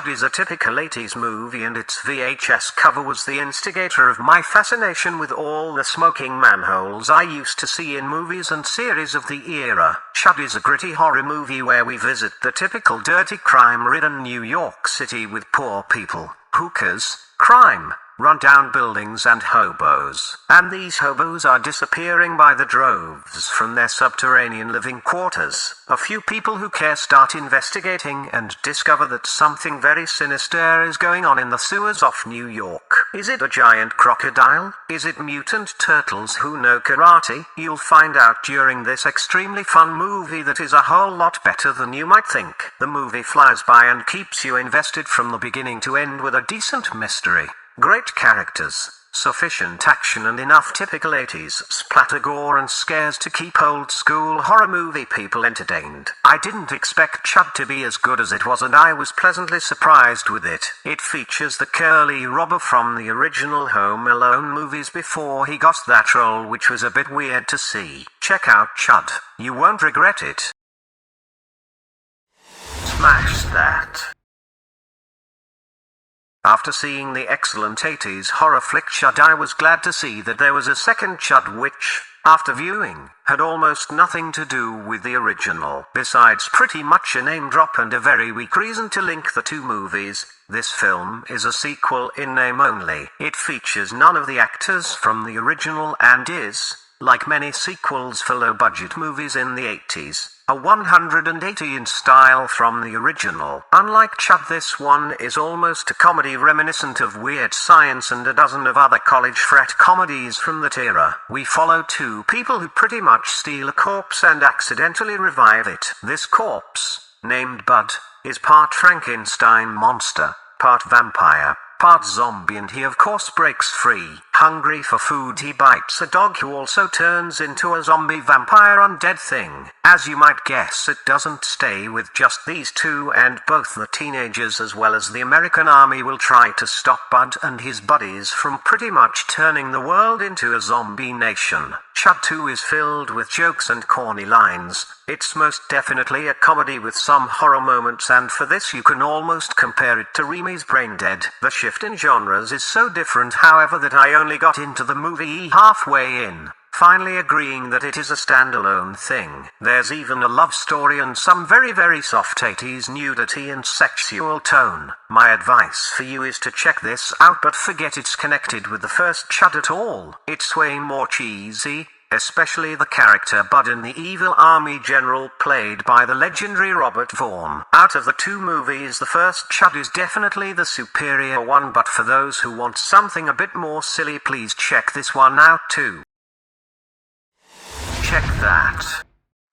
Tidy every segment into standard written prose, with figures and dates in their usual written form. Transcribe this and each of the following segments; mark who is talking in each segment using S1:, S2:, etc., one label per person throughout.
S1: CHUD is a typical 80s movie, and its VHS cover was the instigator of my fascination with all the smoking manholes I used to see in movies and series of the era. CHUD is a gritty horror movie where we visit the typical dirty crime-ridden New York City with poor people, hookers, crime, run-down buildings and hobos. And these hobos are disappearing by the droves from their subterranean living quarters. A few people who care start investigating and discover that something very sinister is going on in the sewers of New York. Is it a giant crocodile? Is it mutant turtles who know karate? You'll find out during this extremely fun movie that is a whole lot better than you might think. The movie flies by and keeps you invested from the beginning to end with a decent mystery. Great characters, sufficient action, and enough typical 80s splatter gore and scares to keep old school horror movie people entertained. I didn't expect CHUD to be as good as it was, and I was pleasantly surprised with it. It features the curly robber from the original Home Alone movies before he got that role, which was a bit weird to see. Check out CHUD. You won't regret it. Smash that. After seeing the excellent 80s horror flick CHUD, I was glad to see that there was a second CHUD which, after viewing, had almost nothing to do with the original. Besides pretty much a name drop and a very weak reason to link the two movies, this film is a sequel in name only. It features none of the actors from the original and is, like many sequels for low-budget movies in the 80s, a 180 in style from the original. Unlike CHUD, this one is almost a comedy reminiscent of Weird Science and a dozen of other college frat comedies from that era. We follow two people who pretty much steal a corpse and accidentally revive it. This corpse, named Bud, is part Frankenstein monster, part vampire, part zombie, and he of course breaks free. Hungry for food, he bites a dog who also turns into a zombie vampire undead thing. As you might guess, it doesn't stay with just these two, and both the teenagers as well as the American army will try to stop Bud and his buddies from pretty much turning the world into a zombie nation. CHUD 2 is filled with jokes and corny lines. It's most definitely a comedy with some horror moments, and for this you can almost compare it to Remy's Brain Dead. The shift in genres is so different, however, that I only got into the movie halfway in, finally agreeing that it is a standalone thing. There's even a love story and some very soft 80s nudity and sexual tone. My advice for you is to check this out, but forget it's connected with the first CHUD at all. It's way more cheesy, especially the character Bud and the evil army general played by the legendary Robert Vaughn. Out of the two movies, the first CHUD is definitely the superior one, but for those who want something a bit more silly, please check this one out too. Check that.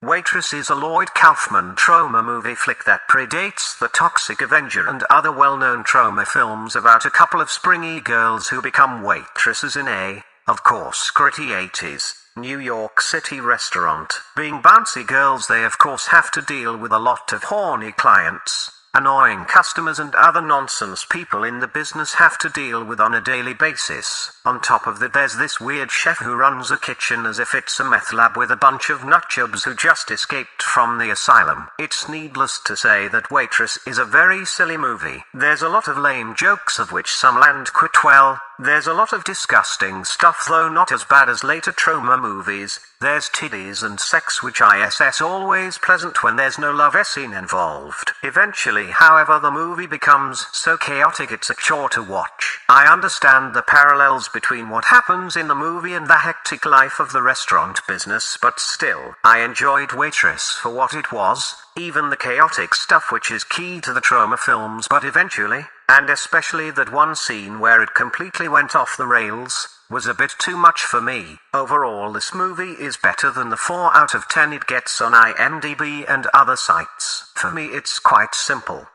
S1: Waitress is a Lloyd Kaufman trauma movie flick that predates The Toxic Avenger and other well-known trauma films about a couple of springy girls who become waitresses in a, of course, gritty 80s New York City restaurant. Being bouncy girls, they of course have to deal with a lot of horny clients, annoying customers, and other nonsense people in the business have to deal with on a daily basis. On top of that, there's this weird chef who runs a kitchen as if it's a meth lab with a bunch of nutjobs who just escaped from the asylum. It's needless to say that Waitress is a very silly movie. There's a lot of lame jokes, of which some land quite well. There's a lot of disgusting stuff, though not as bad as later trauma movies. There's titties and sex, which is always pleasant when there's no love scene involved. Eventually, however, the movie becomes so chaotic it's a chore to watch. I understand the parallels between what happens in the movie and the hectic life of the restaurant business, but still, I enjoyed Waitress for what it was, even the chaotic stuff which is key to the trauma films, but eventually, and especially that one scene where it completely went off the rails, was a bit too much for me. Overall, this movie is better than the 4 out of 10 it gets on IMDb and other sites. For me, it's quite simple.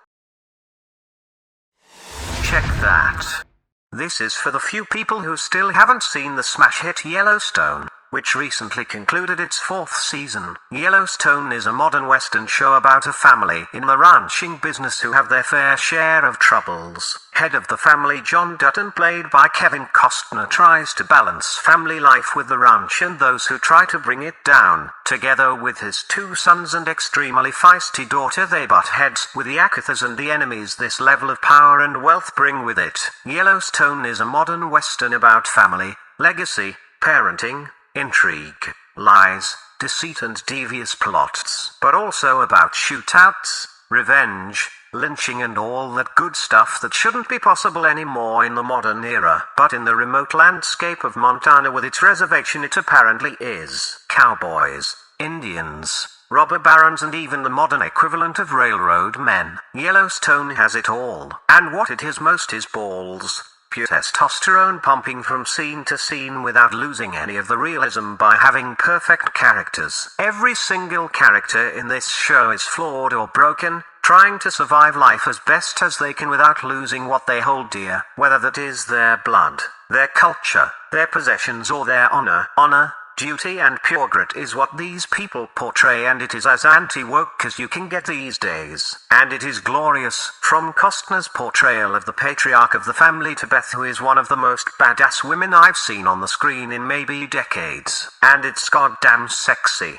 S1: Check that. This is for the few people who still haven't seen the smash hit Yellowstone. which recently concluded its 4th season. Yellowstone is a modern western show about a family in the ranching business who have their fair share of troubles. Head of the family John Dutton, played by Kevin Costner, tries to balance family life with the ranch and those who try to bring it down. Together with his 2 sons and extremely feisty daughter, they butt heads with the Akathas and the enemies this level of power and wealth bring with it. Yellowstone is a modern western about family, legacy, parenting, intrigue, lies, deceit and devious plots, but also about shootouts, revenge, lynching and all that good stuff that shouldn't be possible anymore in the modern era. But in the remote landscape of Montana with its reservation, it apparently is. Cowboys, Indians, robber barons and even the modern equivalent of railroad men. Yellowstone has it all, and what it is most is balls. Pure testosterone pumping from scene to scene without losing any of the realism by having perfect characters. Every single character in this show is flawed or broken, trying to survive life as best as they can without losing what they hold dear, whether that is their blood, their culture, their possessions or their honor. Honor, duty and pure grit is what these people portray, and it is as anti-woke as you can get these days. And it is glorious, from Costner's portrayal of the patriarch of the family to Beth, who is one of the most badass women I've seen on the screen in maybe decades. And it's goddamn sexy.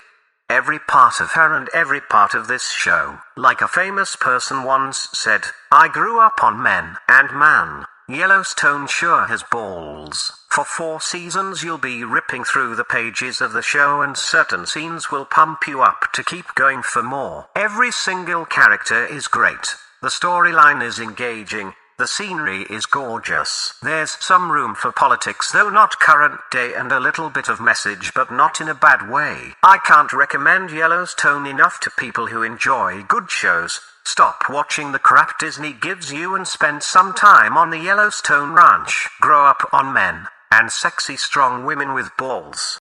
S1: Every part of her and every part of this show. Like a famous person once said, I grew up on men, and man, Yellowstone sure has balls. For 4 seasons you'll be ripping through the pages of the show, and certain scenes will pump you up to keep going for more. Every single character is great. The storyline is engaging. The scenery is gorgeous. There's some room for politics, though not current day, and a little bit of message, but not in a bad way. I can't recommend Yellowstone enough to people who enjoy good shows. Stop watching the crap Disney gives you and spend some time on the Yellowstone Ranch. Grow up on men and sexy strong women with balls.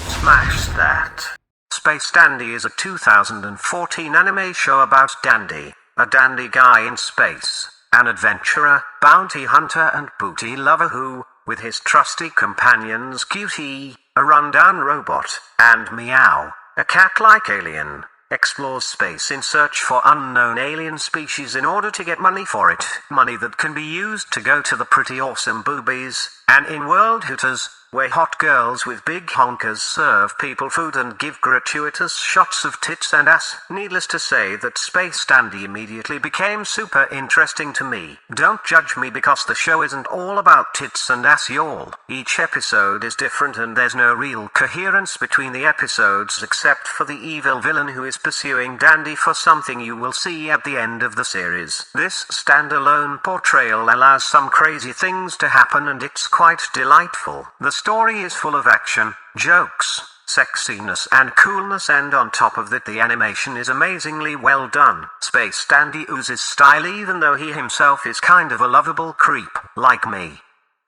S1: Smash that. Space Dandy is a 2014 anime show about Dandy, a dandy guy in space, an adventurer, bounty hunter and booty lover who, with his trusty companions Cutie, a rundown robot, and Meow, a cat-like alien, explores space in search for unknown alien species in order to get money for it. Money that can be used to go to the pretty awesome boobies, and in-world hooters, where hot girls with big honkers serve people food and give gratuitous shots of tits and ass. Needless to say that Space Dandy immediately became super interesting to me. Don't judge me because the show isn't all about tits and ass, y'all. Each episode is different and there's no real coherence between the episodes except for the evil villain who is pursuing Dandy for something you will see at the end of the series. This standalone portrayal allows some crazy things to happen and it's quite delightful. The story is full of action, jokes, sexiness and coolness, and on top of that the animation is amazingly well done. Space Dandy oozes style even though he himself is kind of a lovable creep, like me.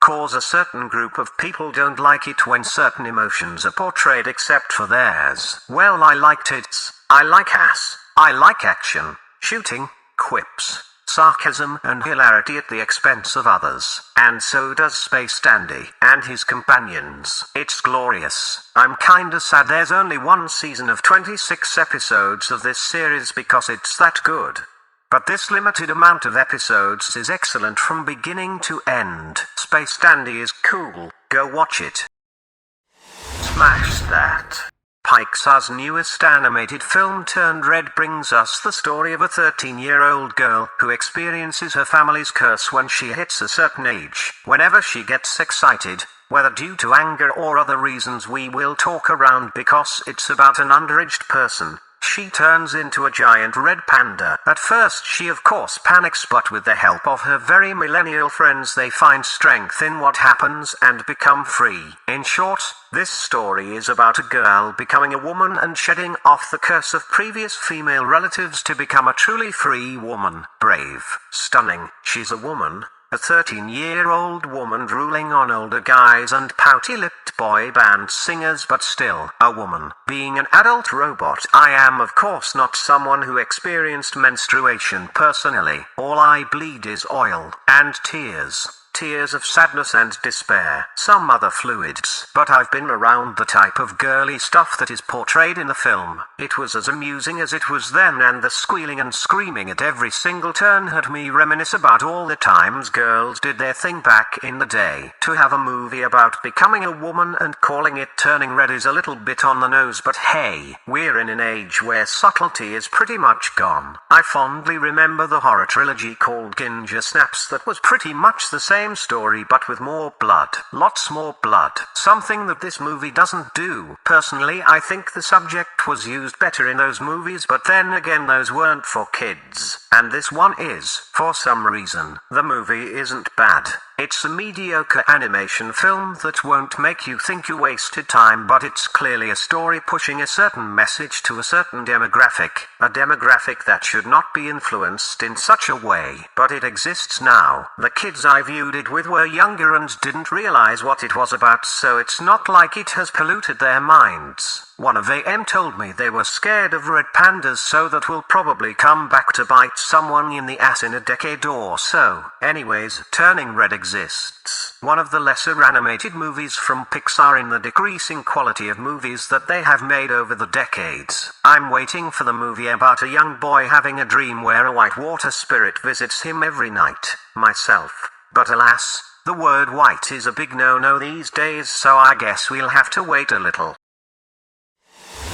S1: Cause a certain group of people don't like it when certain emotions are portrayed except for theirs. Well, I like tits, I like ass, I like action, shooting, quips, sarcasm and hilarity at the expense of others. And so does Space Dandy and his companions. It's glorious. I'm kinda sad there's only 1 season of 26 episodes of this series because it's that good. But this limited amount of episodes is excellent from beginning to end. Space Dandy is cool. Go watch it. Smash that. Pixar's newest animated film Turned Red brings us the story of a 13-year-old girl who experiences her family's curse when she hits a certain age. Whenever she gets excited, whether due to anger or other reasons we will talk around because it's about an underaged person, she turns into a giant red panda. At first she of course panics, but with the help of her very millennial friends they find strength in what happens and become free. In short, this story is about a girl becoming a woman and shedding off the curse of previous female relatives to become a truly free woman. Brave, stunning, she's a woman. A 13-year-old woman drooling on older guys and pouty-lipped boy band singers, but still a woman. Being an adult robot, I am of course not someone who experienced menstruation personally. All I bleed is oil and tears. tears of sadness and despair, some other fluids. But I've been around the type of girly stuff that is portrayed in the film. It was as amusing as it was then, and the squealing and screaming at every single turn had me reminisce about all the times girls did their thing back in the day. To have a movie about becoming a woman and calling it Turning Red is a little bit on the nose, but hey, we're in an age where subtlety is pretty much gone. I fondly remember the horror trilogy called Ginger Snaps that was pretty much the same story but with more blood. Lots more blood. Something that this movie doesn't do. Personally, I think the subject was used better in those movies, but then again those weren't for kids. And this one is, for some reason. The movie isn't bad. It's a mediocre animation film that won't make you think you wasted time, but it's clearly a story pushing a certain message to a certain demographic. A demographic that should not be influenced in such a way. But it exists now. The kids I viewed it with were younger and didn't realize what it was about, so it's not like it has polluted their minds. One of them told me they were scared of red pandas, so that will probably come back to bite someone in the ass in a decade or so. Anyways, Turning Red exists. One of the lesser animated movies from Pixar in the decreasing quality of movies that they have made over the decades. I'm waiting for the movie about a young boy having a dream where a white water spirit visits him every night. Myself. But alas, the word white is a big no-no these days, so I guess we'll have to wait a little.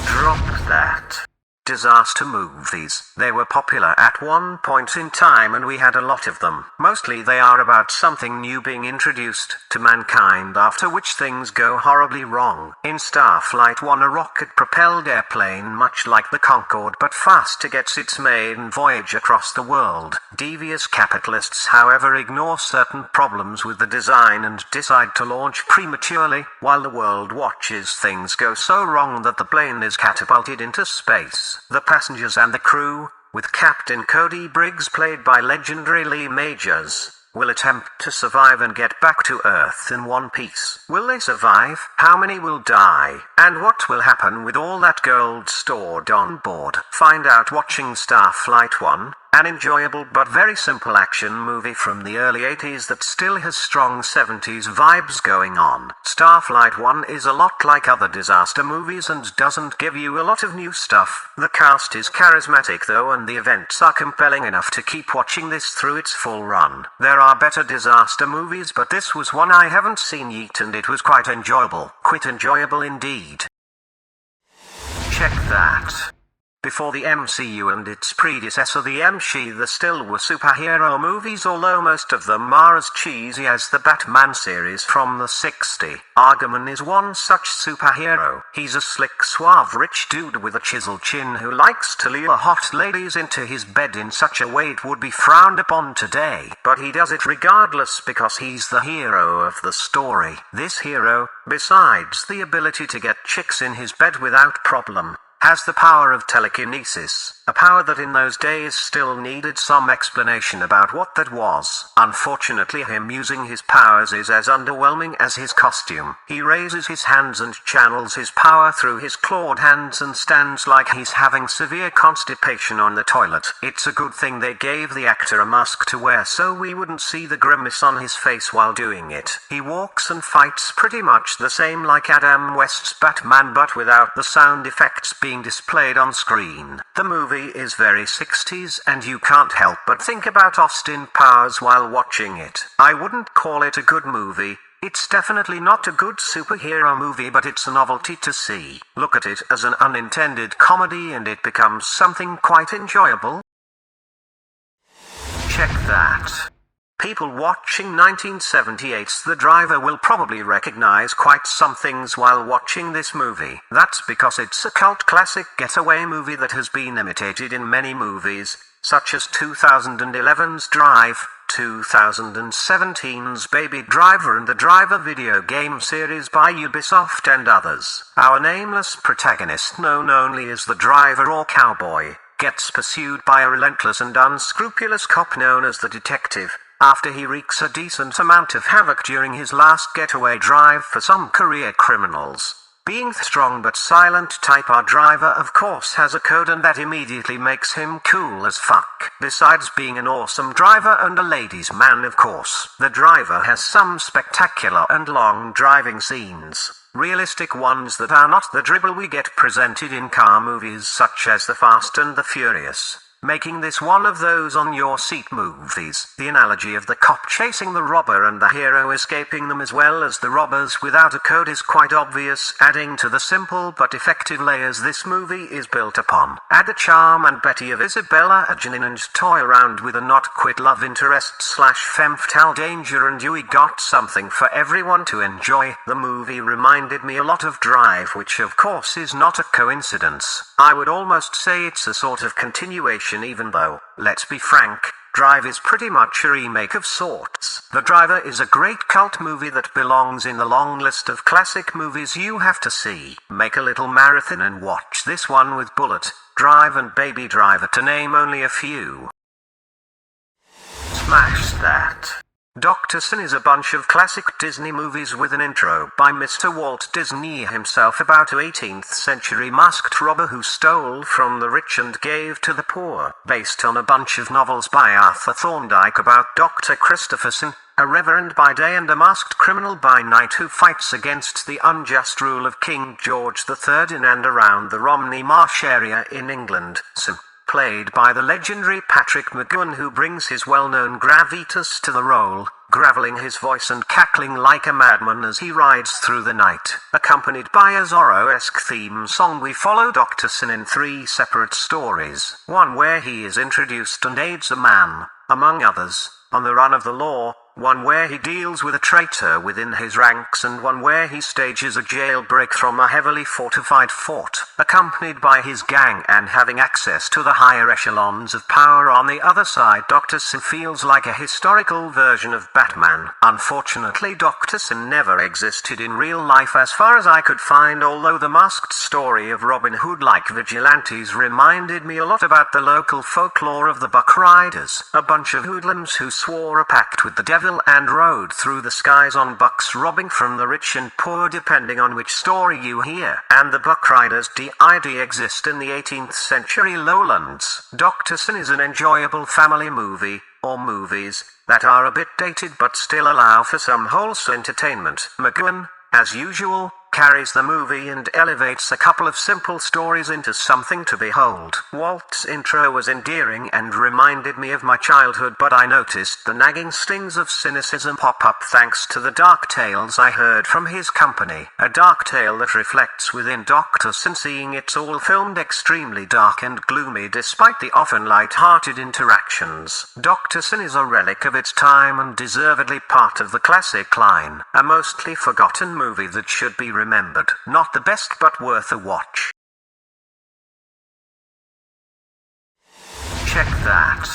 S1: Drop that. Disaster movies. They were popular at one point in time and we had a lot of them. Mostly they are about something new being introduced to mankind, after which things go horribly wrong. In Starflight One, a rocket-propelled airplane much like the Concorde but faster gets its maiden voyage across the world. Devious capitalists, however, ignore certain problems with the design and decide to launch prematurely, while the world watches things go so wrong that the plane is catapulted into space. The passengers and the crew, with Captain Cody Briggs played by legendary Lee Majors, will attempt to survive and get back to Earth in one piece. Will they survive? How many will die? And what will happen with all that gold stored on board? Find out watching Starflight One. An enjoyable but very simple action movie from the early 80s that still has strong 70s vibes going on. Starflight One is a lot like other disaster movies and doesn't give you a lot of new stuff. The cast is charismatic though, and the events are compelling enough to keep watching this through its full run. There are better disaster movies, but this was one I haven't seen yet and it was quite enjoyable. Quite enjoyable indeed. Check that. Before the MCU and its predecessor the MCU, there still were superhero movies, although most of them are as cheesy as the Batman series from the 60s. Argoman is one such superhero. He's a slick, suave, rich dude with a chiseled chin who likes to lure hot ladies into his bed in such a way it would be frowned upon today. But he does it regardless because he's the hero of the story. This hero, besides the ability to get chicks in his bed without problem, has the power of telekinesis, a power that in those days still needed some explanation about what that was. Unfortunately, him using his powers is as underwhelming as his costume. He raises his hands and channels his power through his clawed hands and stands like he's having severe constipation on the toilet. It's a good thing they gave the actor a mask to wear so we wouldn't see the grimace on his face while doing it. He walks and fights pretty much the same like Adam West's Batman, but without the sound effects being displayed on screen. The movie is very 60s and you can't help but think about Austin Powers while watching it. I wouldn't call it a good movie. It's definitely not a good superhero movie, but it's a novelty to see. Look at it as an unintended comedy and it becomes something quite enjoyable. Check that. People watching 1978's The Driver will probably recognize quite some things while watching this movie. That's because it's a cult classic getaway movie that has been imitated in many movies, such as 2011's Drive, 2017's Baby Driver, and the Driver video game series by Ubisoft and others. Our nameless protagonist, known only as the Driver or Cowboy, gets pursued by a relentless and unscrupulous cop known as the Detective, after he wreaks a decent amount of havoc during his last getaway drive for some career criminals. Being the strong but silent type, our driver of course has a code, and that immediately makes him cool as fuck. Besides being an awesome driver and a ladies' man, of course, the driver has some spectacular and long driving scenes. Realistic ones that are not the dribble we get presented in car movies such as The Fast and the Furious, making this one of those on-your-seat movies. The analogy of the cop chasing the robber and the hero escaping them, as well as the robbers without a code, is quite obvious, adding to the simple but effective layers this movie is built upon. Add the charm and Betty of Isabella Adjinin and toy around with a not-quit love interest / femme fatale danger, and you got something for everyone to enjoy. The movie reminded me a lot of Drive, which of course is not a coincidence. I would almost say it's a sort of continuation, even though, let's be frank, Drive is pretty much a remake of sorts. The Driver is a great cult movie that belongs in the long list of classic movies you have to see. Make a little marathon and watch this one with Bullet, Drive and Baby Driver, to name only a few. Smash that. Dr. Sin is a bunch of classic Disney movies with an intro by Mr. Walt Disney himself about an 18th century masked robber who stole from the rich and gave to the poor, based on a bunch of novels by Arthur Thorndike about Dr. Christopher Sin, a reverend by day and a masked criminal by night who fights against the unjust rule of King George III in and around the Romney Marsh area in England. Sin, played by the legendary Patrick McGoohan, who brings his well-known gravitas to the role, graveling his voice and cackling like a madman as he rides through the night. Accompanied by a Zorro-esque theme song, we follow Dr. Sin in 3 separate stories. One where he is introduced and aids a man, among others, on the run of the law, one where he deals with a traitor within his ranks, and one where he stages a jailbreak from a heavily fortified fort. Accompanied by his gang and having access to the higher echelons of power on the other side, Dr. Sin feels like a historical version of Batman. Unfortunately, Dr. Sin never existed in real life as far as I could find, although the masked story of Robin Hood-like vigilantes reminded me a lot about the local folklore of the Buck Riders, a bunch of hoodlums who swore a pact with the devil and rode through the skies on bucks, robbing from the rich and poor depending on which story you hear. And the Buck Riders did exist in the 18th century lowlands. Dr. Sin is an enjoyable family movie, or movies, that are a bit dated but still allow for some wholesome entertainment. McGoohan, as usual, carries the movie and elevates a couple of simple stories into something to behold. Walt's intro was endearing and reminded me of my childhood, but I noticed the nagging stings of cynicism pop up thanks to the dark tales I heard from his company. A dark tale that reflects within Dr. Sin, seeing it's all filmed extremely dark and gloomy despite the often light-hearted interactions. Dr. Sin is a relic of its time and deservedly part of the classic line. A mostly forgotten movie that should be remembered. Not the best, but worth a watch. Check that.